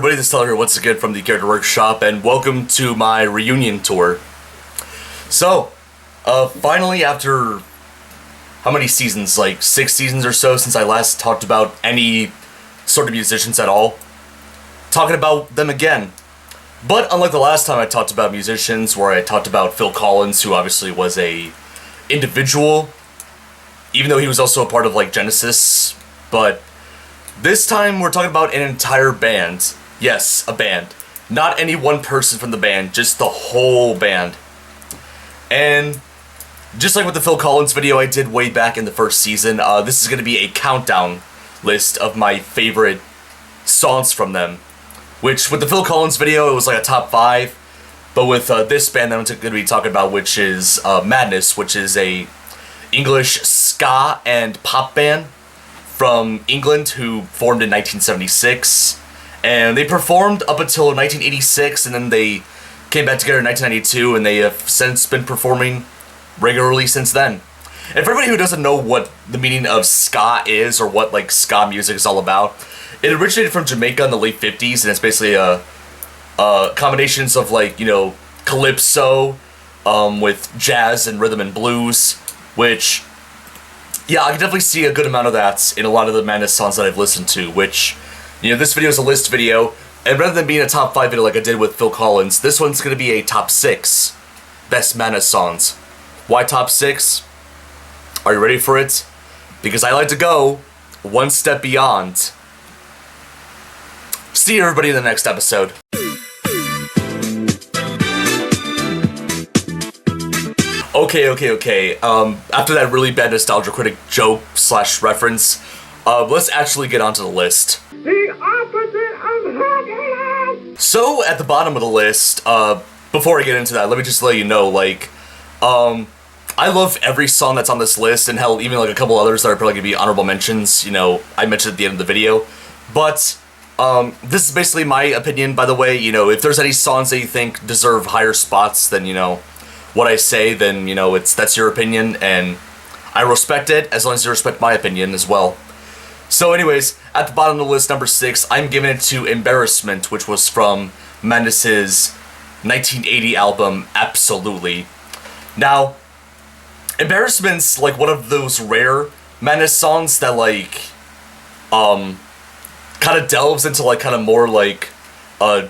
everybody, this is Tyler here once again from the Character Workshop, and welcome to my reunion tour. So, finally after, how many seasons? Like 6 seasons or so since I last talked about any sort of musicians at all. Talking about them again. But unlike the last time I talked about musicians, where I talked about Phil Collins, who obviously was a individual, even though he was also a part of like Genesis, but this time we're talking about an entire band. Yes, a band. Not any one person from the band, just the whole band. And just like with the Phil Collins video I did way back in the first season, this is going to be a countdown list of my favorite songs from them. Which, with the Phil Collins video, it was like a top 5. But with this band that I'm going to be talking about, which is Madness, which is a English ska and pop band from England who formed in 1976, and they performed up until 1986, and then they came back together in 1992, and they have since been performing regularly since then. And for everybody who doesn't know what the meaning of ska is, or what like ska music is all about, it originated from Jamaica in the late 50s, and it's basically combinations of like, you know, calypso with jazz and rhythm and blues, which, yeah, I can definitely see a good amount of that in a lot of the Madness songs that I've listened to, which, you know, this video is a list video, and rather than being a top 5 video like I did with Phil Collins, this one's going to be a top 6 best Madness songs. Why top 6? Are you ready for it? Because I like to go one step beyond. See everybody in the next episode. Okay. After that really bad Nostalgia Critic joke / reference, let's actually get onto the list. The opposite of happiness! So, at the bottom of the list, before I get into that, let me just let you know, like, I love every song that's on this list, and hell, even like a couple others that are probably gonna be honorable mentions, you know, I mentioned at the end of the video. But, this is basically my opinion, by the way. You know, if there's any songs that you think deserve higher spots than, you know, what I say, then, you know, that's your opinion, and I respect it, as long as you respect my opinion as well. So anyways, at the bottom of the list, number 6, I'm giving it to Embarrassment, which was from Madness's 1980 album, Absolutely. Now, Embarrassment's like one of those rare Madness songs that like, kind of delves into like kind of more like,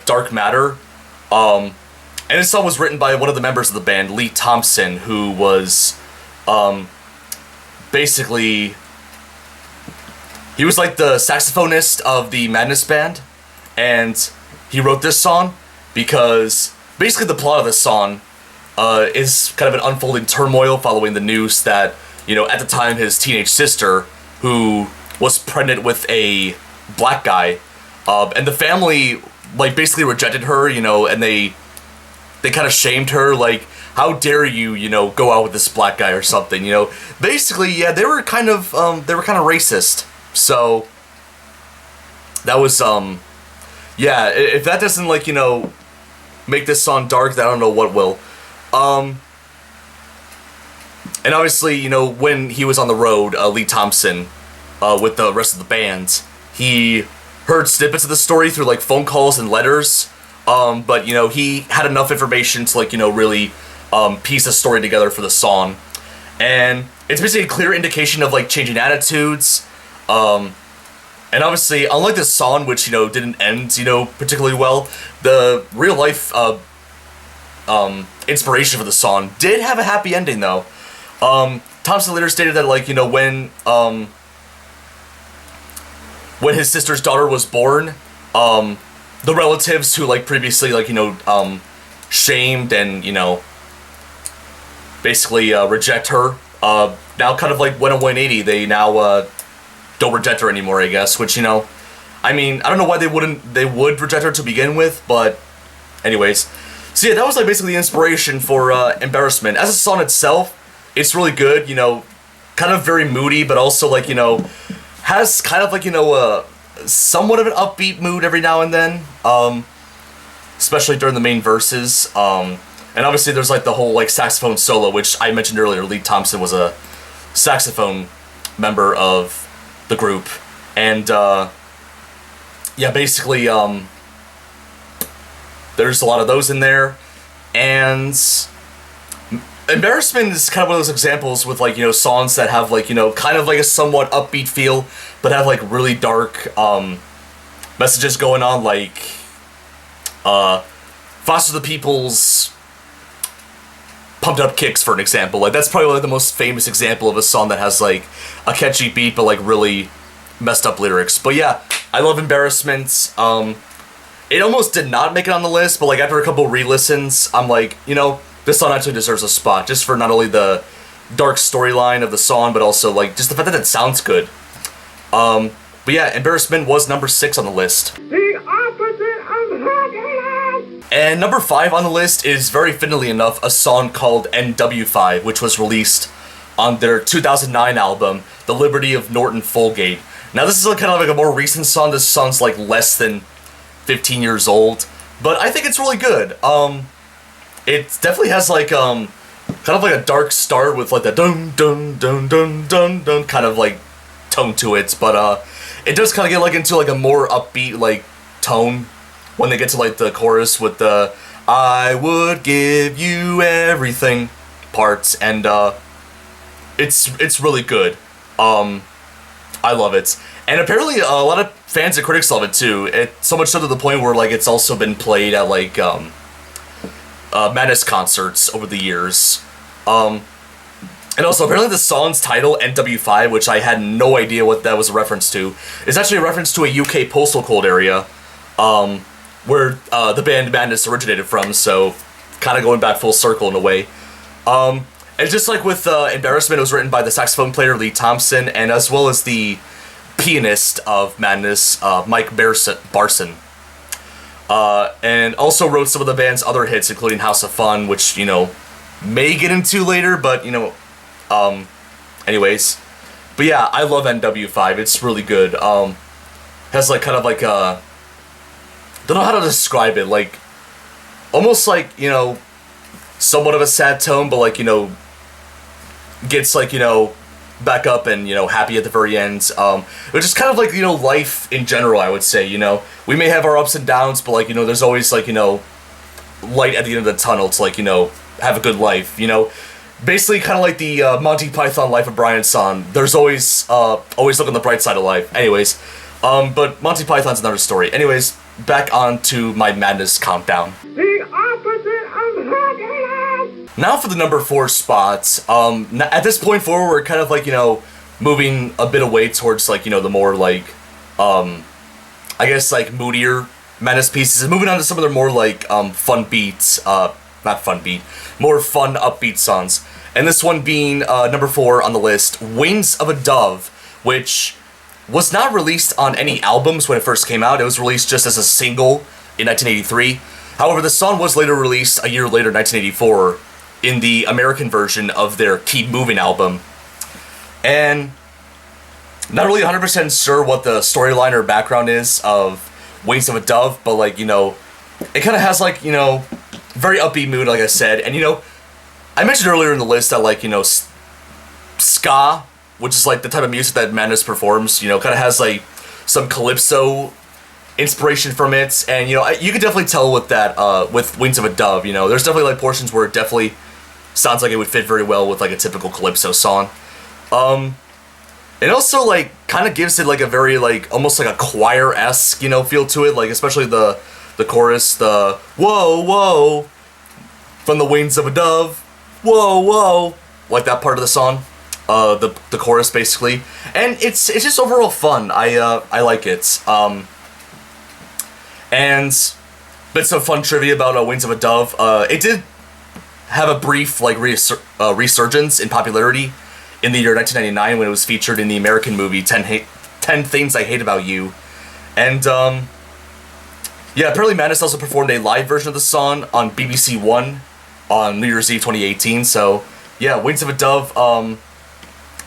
dark matter, and this song was written by one of the members of the band, Lee Thompson, who was, basically, he was like the saxophonist of the Madness band, and he wrote this song because basically the plot of this song is kind of an unfolding turmoil following the news that, you know, at the time his teenage sister, who was pregnant with a black guy, and the family, like, basically rejected her, you know, and they kind of shamed her, like, how dare you, you know, go out with this black guy or something, you know. Basically, yeah, they were kind of racist. So, that was, yeah, if that doesn't, like, you know, make this song dark, then I don't know what will. And obviously, you know, when he was on the road, Lee Thompson, with the rest of the band, he heard snippets of the story through, like, phone calls and letters. But, you know, he had enough information to, like, you know, really, piece a story together for the song. And it's basically a clear indication of, like, changing attitudes. And obviously, unlike this song, which, you know, didn't end, you know, particularly well, the real life, inspiration for the song did have a happy ending, though. Thompson later stated that, like, you know, when his sister's daughter was born, the relatives who, like, previously, like, you know, shamed and, you know, basically, reject her, now kind of, like, went a 180. They now, don't reject her anymore, I guess, which, you know, I mean, I don't know why they would reject her to begin with, but anyways. So yeah, that was, like, basically the inspiration for, Embarrassment. As a song itself, it's really good, you know, kind of very moody, but also, like, you know, has kind of, like, you know, somewhat of an upbeat mood every now and then, especially during the main verses, and obviously there's, like, the whole, like, saxophone solo, which I mentioned earlier. Lee Thompson was a saxophone member of the group, and, yeah, basically, There's a lot of those in there, and Embarrassment is kind of one of those examples with, like, songs that have, like, kind of like a somewhat upbeat feel, but have, like, really dark messages going on, like Foster the People's Pumped Up Kicks, for an example. Like, that's probably like the most famous example of a song that has, like, a catchy beat but, like, really messed up lyrics. But yeah, I love Embarrassment. It almost did not make it on the list, but, like, after a couple re-listens, I'm like, this song actually deserves a spot, just for not only the dark storyline of the song, but also, like, just the fact that it sounds good. But yeah, Embarrassment was number 6 on the list. The opposite of happiness! And number 5 on the list is, very fittingly enough, a song called NW5, which was released on their 2009 album, The Liberty of Norton Folgate. Now, this is kind of like a more recent song. This song's, like, less than 15 years old, but I think it's really good. It definitely has, like, kind of like a dark start with, like, the dun dun dun dun dun dun kind of, like, tone to it, but it does kind of get, like, into, like, a more upbeat, like, tone when they get to, like, the chorus with the I would give you everything parts, and it's really good. I love it, and apparently a lot of fans and critics love it too. So much so to the point where, like, it's also been played at, like, Madness concerts over the years. And also, apparently the song's title, NW5, which I had no idea what that was a reference to, is actually a reference to a UK postal code area, where the band Madness originated from, so kind of going back full circle in a way. And just like with Embarrassment, it was written by the saxophone player Lee Thompson, and as well as the pianist of Madness, Mike Barson. And also wrote some of the band's other hits, including House of Fun, which, may get into later, but, anyways. But yeah, I love NW5. It's really good. Has, like, kind of like a... don't know how to describe it. Like, almost like, somewhat of a sad tone, but, like, gets, like, back up and, happy at the very end. Which is kind of like, life in general, I would say, We may have our ups and downs, but, like, there's always, like, light at the end of the tunnel to, like, have a good life, Basically kind of like the Monty Python Life of Brian song. There's always look on the bright side of life. Anyways, but Monty Python's another story. Anyways, back on to my Madness countdown. The opposite of happiness! Now for the number 4 spot. At this point forward, we're kind of like, moving a bit away towards, like, the more, like, I guess, like, moodier Madness pieces, and moving on to some of their more, like, fun beats, not fun beat, more fun upbeat songs. And this one being number 4 on the list, Wings of a Dove, which was not released on any albums when it first came out. It was released just as a single in 1983. However, the song was later released a year later, 1984, in the American version of their Keep Moving album. And not really 100% sure what the storyline or background is of Wings of a Dove, but, like, it kind of has, like, very upbeat mood, like I said. And, I mentioned earlier in the list that, like, ska, which is, like, the type of music that Madness performs, kind of has, like, some calypso inspiration from it. And, you can definitely tell with that, with Wings of a Dove, there's definitely, like, portions where it definitely sounds like it would fit very well with, like, a typical calypso song. It also, like, kind of gives it, like, a very, like, almost like a choir-esque, feel to it, like, especially the chorus, the whoa, whoa, from the wings of a dove, whoa, whoa, like that part of the song, the chorus, basically. And it's just overall fun. I like it. And bits of fun trivia about Wings of a Dove. It did have a brief, like, resurgence in popularity in the year 1999 when it was featured in the American movie 10 Things I Hate About You. And yeah, apparently Madness also performed a live version of the song on BBC One on New Year's Eve 2018. So yeah, Wings of a Dove,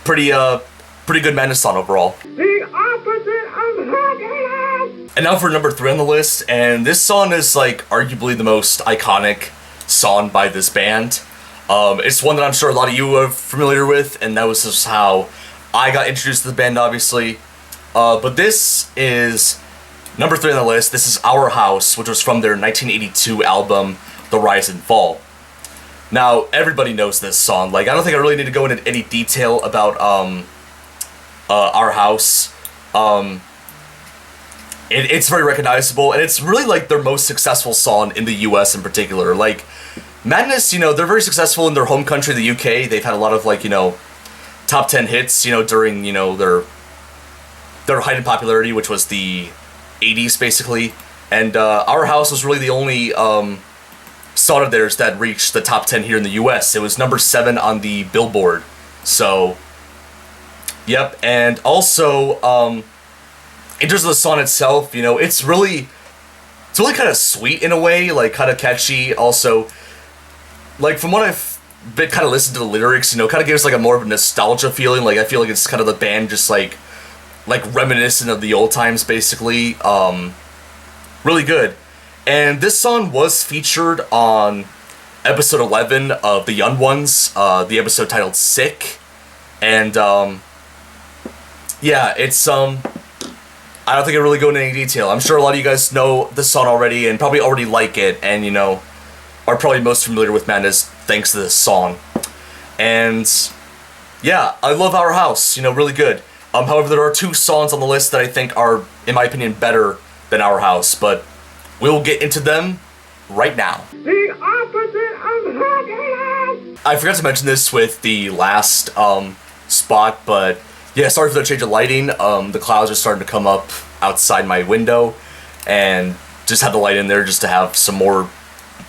pretty good Madness song overall. The opposite of happiness! And now for number 3 on the list, and this song is, like, arguably the most iconic song by this band. It's one that I'm sure a lot of you are familiar with, and that was just how I got introduced to the band, obviously. But this is Number 3 on the list, this is Our House, which was from their 1982 album, The Rise and Fall. Now, everybody knows this song. Like, I don't think I really need to go into any detail about Our House. It's very recognizable, and it's really, like, their most successful song in the US in particular. Like, Madness, you know, they're very successful in their home country, the UK. They've had a lot of, like, you know, top 10 hits, you know, during, you know, their height in popularity, which was the 80s, basically. And Our House was really the only song of theirs that reached the top 10 here in the US. It was number 7 on the Billboard. So, yep. And also, in terms of the song itself, you know, it's really kind of sweet in a way, like kind of catchy. Also, like from what I've been kind of listened to the lyrics, you know, kind of gives like a more of a nostalgia feeling. Like I feel like it's kind of the band just like reminiscent of the old times, basically. Really good. And this song was featured on episode 11 of The Young Ones, the episode titled Sick. And yeah, it's I don't think I really go into any detail. I'm sure a lot of you guys know this song already and probably already like it, and you know, are probably most familiar with Madness thanks to this song. And yeah, I love Our House, you know, really good. However, there are 2 songs on the list that I think are, in my opinion, better than Our House, but we'll get into them right now. The opposite of happiness. I forgot to mention this with the last spot, but yeah, sorry for the change of lighting. The clouds are starting to come up outside my window, and just had the light in there just to have some more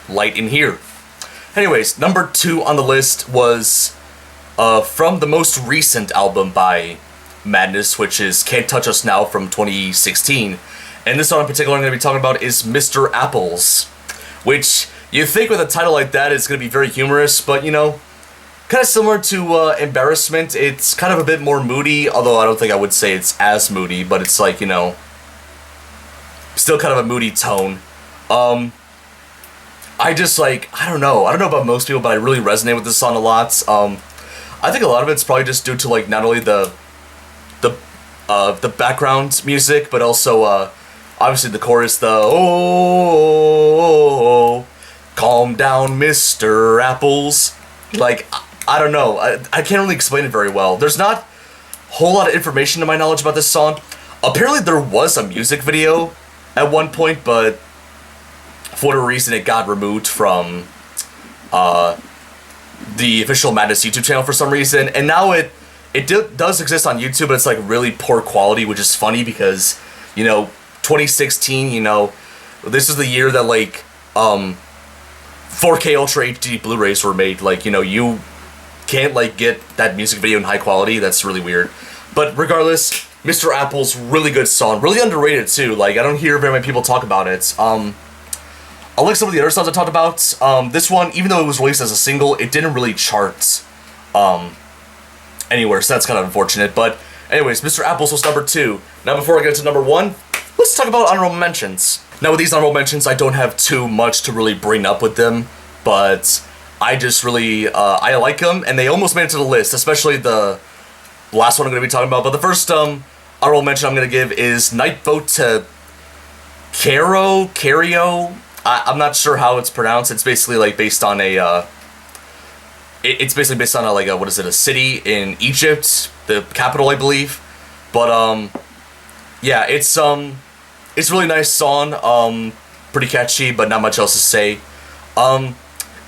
light in here. Anyways, number 2 on the list was from the most recent album by Madness, which is Can't Touch Us Now from 2016. And this song in particular I'm going to be talking about is Mr. Apples, which you think with a title like that it's going to be very humorous, but you know, kind of similar to Embarrassment. It's kind of a bit more moody, although I don't think I would say it's as moody, but it's like, you know, still kind of a moody tone. I just like, I don't know about most people, but I really resonate with this song a lot. I think a lot of it's probably just due to like not only the background music, but also obviously the chorus, the oh, calm down, Mr. Apples. Like, I don't know. I can't really explain it very well. There's not a whole lot of information to my knowledge about this song. Apparently there was a music video at one point, but for whatever reason it got removed from the official Madness YouTube channel for some reason. And now it does exist on YouTube, but it's like really poor quality, which is funny because, you know, 2016, you know, this is the year that like 4K Ultra HD Blu-rays were made. Like, you know, you can't like get that music video in high quality. That's really weird. But regardless, Mr. Apples, really good song, really underrated too. Like, I don't hear very many people talk about it. I'll link some of the other songs I talked about. This one, even though it was released as a single, it didn't really chart anywhere, so that's kind of unfortunate. But anyways, Mr. Apples was number 2. Now before I get to number 1, let's talk about honorable mentions. Now with these honorable mentions, I don't have too much to really bring up with them, but I just really, I like them, and they almost made it to the list, especially the last one I'm going to be talking about. But the first honorable mention I'm going to give is Night Boat to Cario. I'm not sure how it's pronounced. It's basically like based on a, it's basically based on a, like a, what is it, a city in Egypt, the capital, I believe. But yeah, it's a really nice song, pretty catchy, but not much else to say.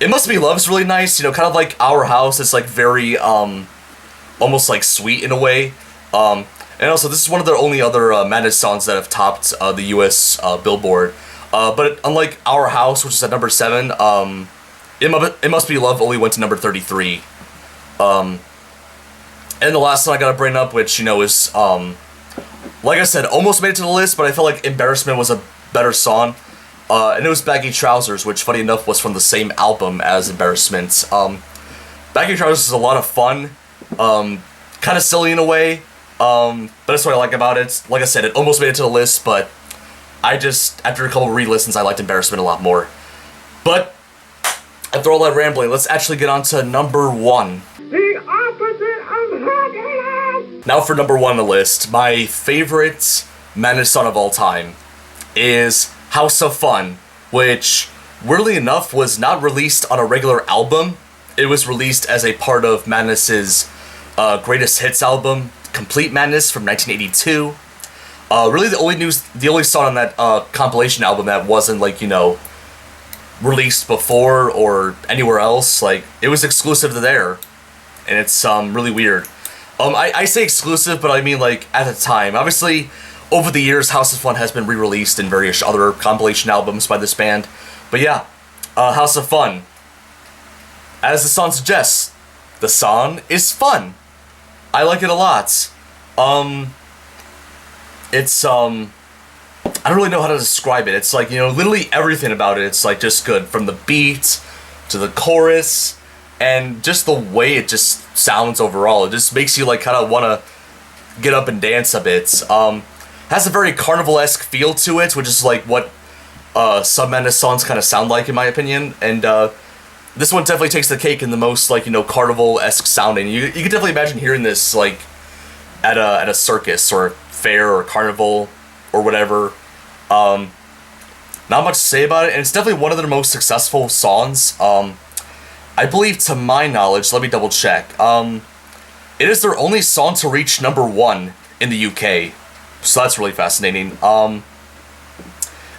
It Must Be Love's really nice, you know, kind of like Our House. It's like very almost like sweet in a way. And also this is one of the only other Madness songs that have topped the US Billboard. But unlike Our House, which is at number 7, It Must Be Love only went to number 33. And the last one I gotta bring up, which, you know, is, like I said, almost made it to the list, but I felt like Embarrassment was a better song. And it was Baggy Trousers, which, funny enough, was from the same album as Embarrassment. Baggy Trousers is a lot of fun, kind of silly in a way, but that's what I like about it. Like I said, it almost made it to the list, but I just, after a couple of re-listens, I liked Embarrassment a lot more. But after all that rambling, let's actually get on to number 1. The opposite of happiness. Now for number 1 on the list, my favorite Madness song of all time. is House of Fun, which, weirdly enough, was not released on a regular album. It was released as a part of Madness's greatest hits album, Complete Madness, from 1982. Really, the only song on that compilation album that wasn't, like, you know, released before or anywhere else. Like, it was exclusive to there, and it's really weird. I say exclusive, but I mean, like, at the time. Obviously, over the years, House of Fun has been re-released in various other compilation albums by this band. But yeah, House of Fun. As the song suggests, the song is fun. I like it a lot. It's I don't really know how to describe it. It's like, you know, literally everything about it. It's like just good, from the beat to the chorus and just the way it just sounds overall. It just makes you like kind of want to get up and dance a bit. Has a very carnival-esque feel to it, which is like what some Madness songs kind of sound like, in my opinion. And this one definitely takes the cake in the most, like, you know, carnival-esque sounding. You can definitely imagine hearing this like at a circus or fair or carnival or whatever. Not much to say about it, and it's definitely one of their most successful songs. I believe, to my knowledge, let me double check. It is their only song to reach #1 in the UK, so that's really fascinating.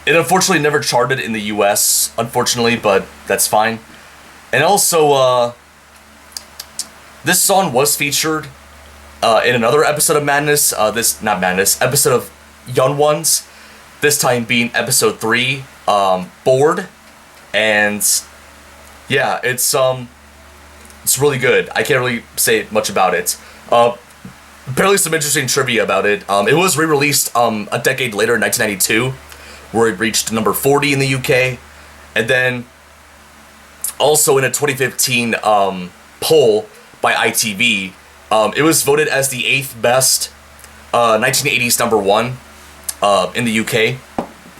It unfortunately never charted in the US, unfortunately, but that's fine. And also, this song was featured in another episode of Madness. Episode of Young Ones. This time being episode 3, Bored. And yeah, it's really good. I can't really say much about it. Apparently some interesting trivia about it. It was re-released a decade later in 1992, where it reached number 40 in the UK. And then also in a 2015 poll by ITV, it was voted as the 8th best 1980s #1 in the UK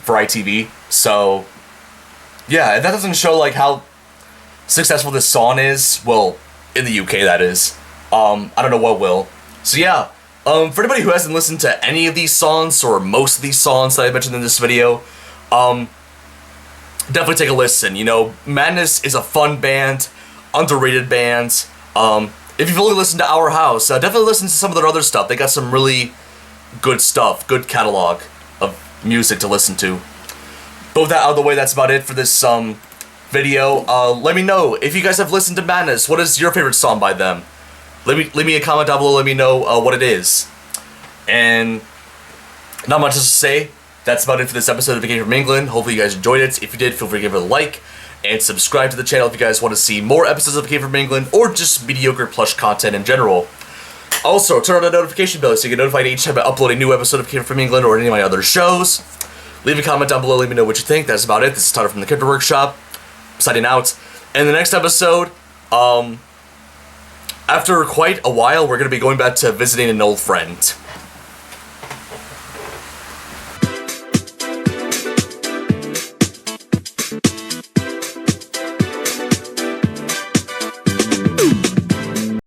for ITV. So yeah, if that doesn't show like how successful this song is, well, in the UK that is, I don't know what will. So yeah, for anybody who hasn't listened to any of these songs or most of these songs that I mentioned in this video, definitely take a listen. You know, Madness is a fun band, underrated band. If you've only listened to Our House, definitely listen to some of their other stuff. They got some really good stuff, good catalog of music to listen to. But with that out of the way, that's about it for this video. Let me know if you guys have listened to Madness. What is your favorite song by them? Leave me a comment down below. Let me know what it is. And not much else to say. That's about it for this episode of Vacation from England. Hopefully you guys enjoyed it. If you did, feel free to give it a like and subscribe to the channel if you guys want to see more episodes of Vacation from England or just mediocre plush content in general. Also, turn on the notification bell so you get notified each time I upload a new episode of Vacation from England or any of my other shows. Leave a comment down below. Let me know what you think. That's about it. This is Tyler from the Character Workshop, signing out. In the next episode, after quite a while, we're going to be going back to visiting an old friend.